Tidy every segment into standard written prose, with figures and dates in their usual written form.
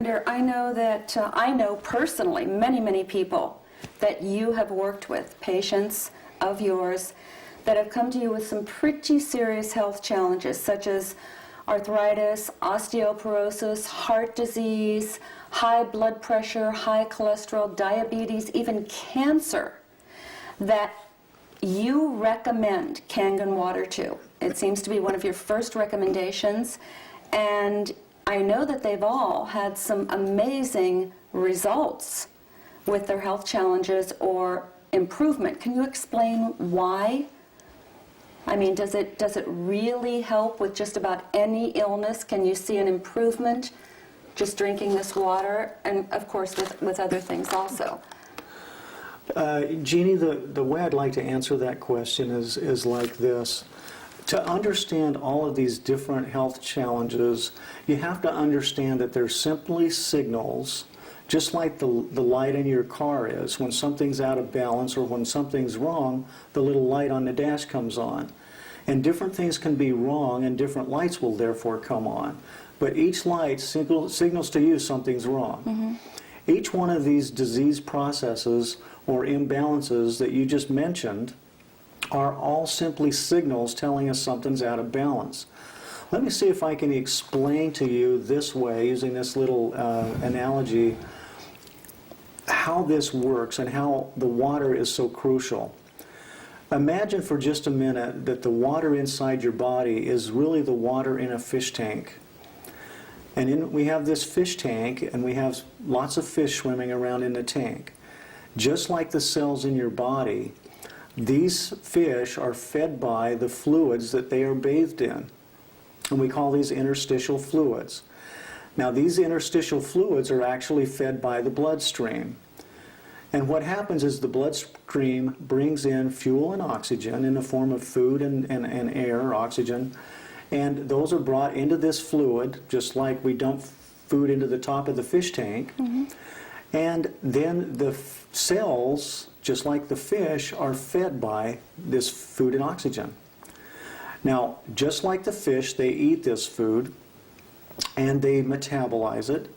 I know that I know personally many people that you have worked with, patients of yours, that have come to you with some pretty serious health challenges, such as arthritis, osteoporosis, heart disease, high blood pressure, high cholesterol, diabetes, even cancer, that you recommend Kangen water to. It seems to be one of your first recommendations, and I know that they've all had some amazing results with their health challenges or improvement. Can you explain why? I mean, does it really help with just about any illness? Can you see an improvement just drinking this water? And of course with other things also. Jeannie, the way I'd like to answer that question is like this. To understand all of these different health challenges, you have to understand that they're simply signals, just like the light in your car is. When something's out of balance or when something's wrong, the little light on the dash comes on. And different things can be wrong, and different lights will therefore come on. But each light signals to you something's wrong. Mm-hmm. Each one of these disease processes or imbalances that you just mentioned are all simply signals telling us something's out of balance. Let me see if I can explain to you this way, using this little analogy, how this works and how the water is so crucial. Imagine for just a minute that the water inside your body is really the water in a fish tank. And we have this fish tank, and we have lots of fish swimming around in the tank. Just like the cells in your body, these fish are fed by the fluids that they are bathed in. And we call these interstitial fluids. Now, these interstitial fluids are actually fed by the bloodstream. And what happens is the bloodstream brings in fuel and oxygen in the form of food and air, oxygen. And those are brought into this fluid, just like we dump food into the top of the fish tank. Mm-hmm. And then the cells, just like the fish, are fed by this food and oxygen. Now, just like the fish, they eat this food, and they metabolize it,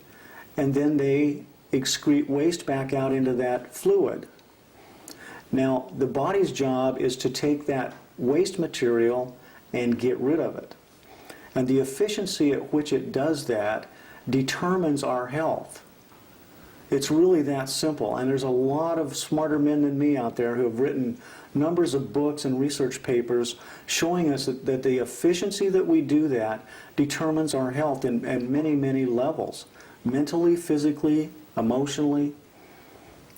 and then they excrete waste back out into that fluid. Now, the body's job is to take that waste material and get rid of it. And the efficiency at which it does that determines our health. It's really that simple. And there's a lot of smarter men than me out there who have written numbers of books and research papers showing us that the efficiency that we do that determines our health in many levels. Mentally, physically, emotionally,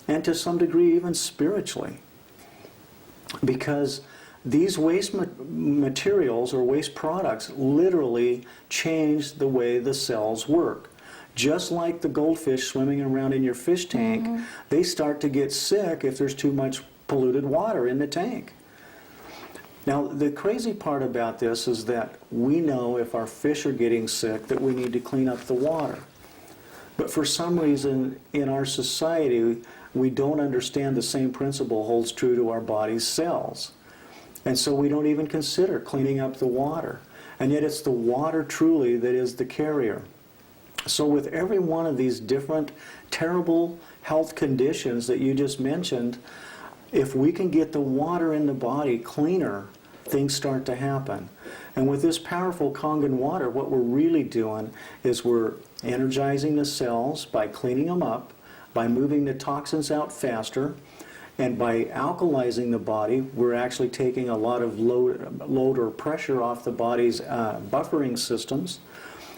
and to some degree even spiritually. Because these waste materials or waste products literally change the way the cells work. Just like the goldfish swimming around in your fish tank, mm-hmm. they start to get sick if there's too much polluted water in the tank. Now, the crazy part about this is that we know if our fish are getting sick that we need to clean up the water. But for some reason in our society, we don't understand the same principle holds true to our body's cells. And so we don't even consider cleaning up the water. And yet it's the water truly that is the carrier. So with every one of these different terrible health conditions that you just mentioned, if we can get the water in the body cleaner, things start to happen. And with this powerful Kangen water, what we're really doing is we're energizing the cells by cleaning them up, by moving the toxins out faster, and by alkalizing the body, we're actually taking a lot of load or pressure off the body's buffering systems,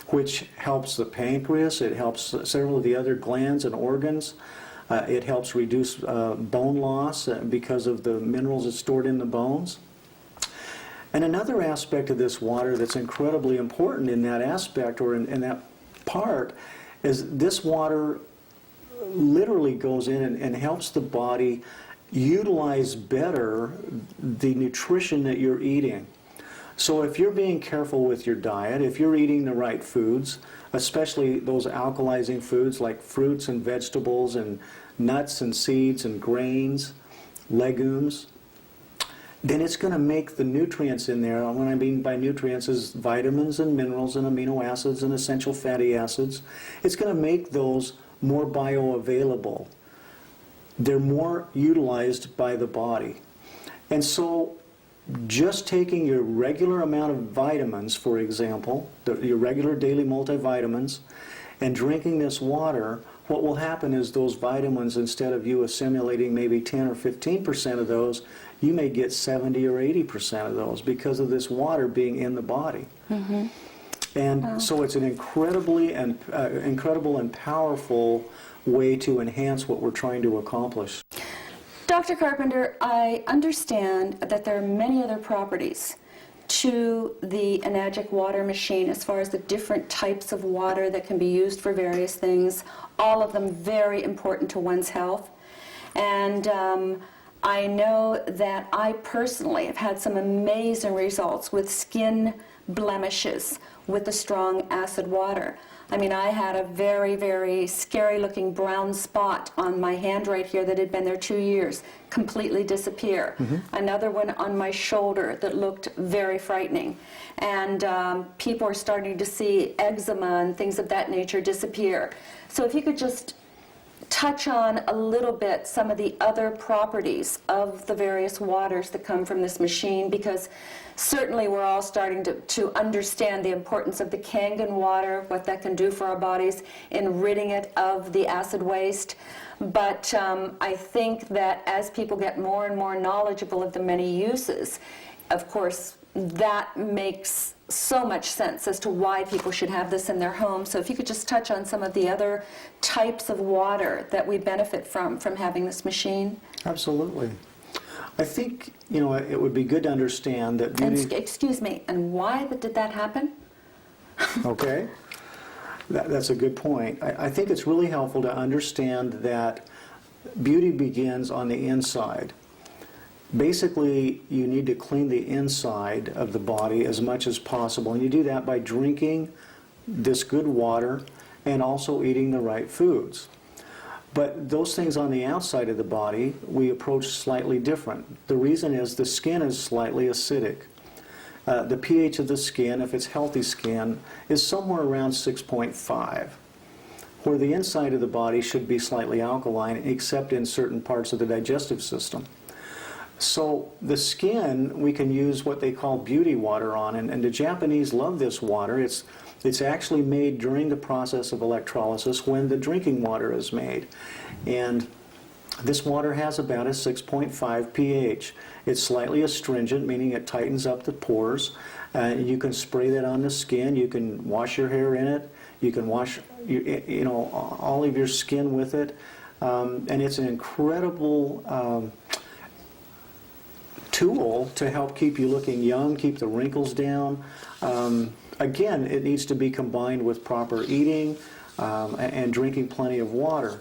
which helps the pancreas, it helps several of the other glands and organs. It helps reduce bone loss because of the minerals that's stored in the bones. And another aspect of this water that's incredibly important in that aspect or in that part is this water literally goes in and helps the body utilize better the nutrition that you're eating. So if you're being careful with your diet, if you're eating the right foods, especially those alkalizing foods like fruits and vegetables and nuts and seeds and grains, legumes, then it's going to make the nutrients in there, and what I mean by nutrients is vitamins and minerals and amino acids and essential fatty acids, it's going to make those more bioavailable. They're more utilized by the body. And so just taking your regular amount of vitamins, for example, your regular daily multivitamins, and drinking this water, what will happen is those vitamins, instead of you assimilating maybe 10 or 15% of those, you may get 70 or 80% of those because of this water being in the body. Mm-hmm. And so it's an incredible and powerful way to enhance what we're trying to accomplish. Dr. Carpenter, I understand that there are many other properties to the Enagic water machine as far as the different types of water that can be used for various things, all of them very important to one's health. And I know that I personally have had some amazing results with skin blemishes with the strong acid water. I mean, I had a very, very scary-looking brown spot on my hand right here that had been there 2 years, completely disappear. Mm-hmm. Another one on my shoulder that looked very frightening. And people are starting to see eczema and things of that nature disappear. So if you could just touch on a little bit some of the other properties of the various waters that come from this machine, because certainly we're all starting to understand the importance of the Kangen water, what that can do for our bodies in ridding it of the acid waste. But I think that as people get more and more knowledgeable of the many uses, of course, that makes so much sense as to why people should have this in their home. So if you could just touch on some of the other types of water that we benefit from having this machine. Absolutely. I think, it would be good to understand that beauty... And, excuse me, and why did that happen? Okay. That's a good point. I think it's really helpful to understand that beauty begins on the inside. Basically, you need to clean the inside of the body as much as possible, and you do that by drinking this good water and also eating the right foods. But those things on the outside of the body, we approach slightly different. The reason is the skin is slightly acidic. The pH of the skin, if it's healthy skin, is somewhere around 6.5, where the inside of the body should be slightly alkaline, except in certain parts of the digestive system. So the skin, we can use what they call beauty water on, and the Japanese love this water. It's actually made during the process of electrolysis when the drinking water is made. And this water has about a 6.5 pH. It's slightly astringent, meaning it tightens up the pores. You can spray that on the skin. You can wash your hair in it. You can wash all of your skin with it. And it's an incredible tool to help keep you looking young, keep the wrinkles down. Again, it needs to be combined with proper eating and drinking plenty of water.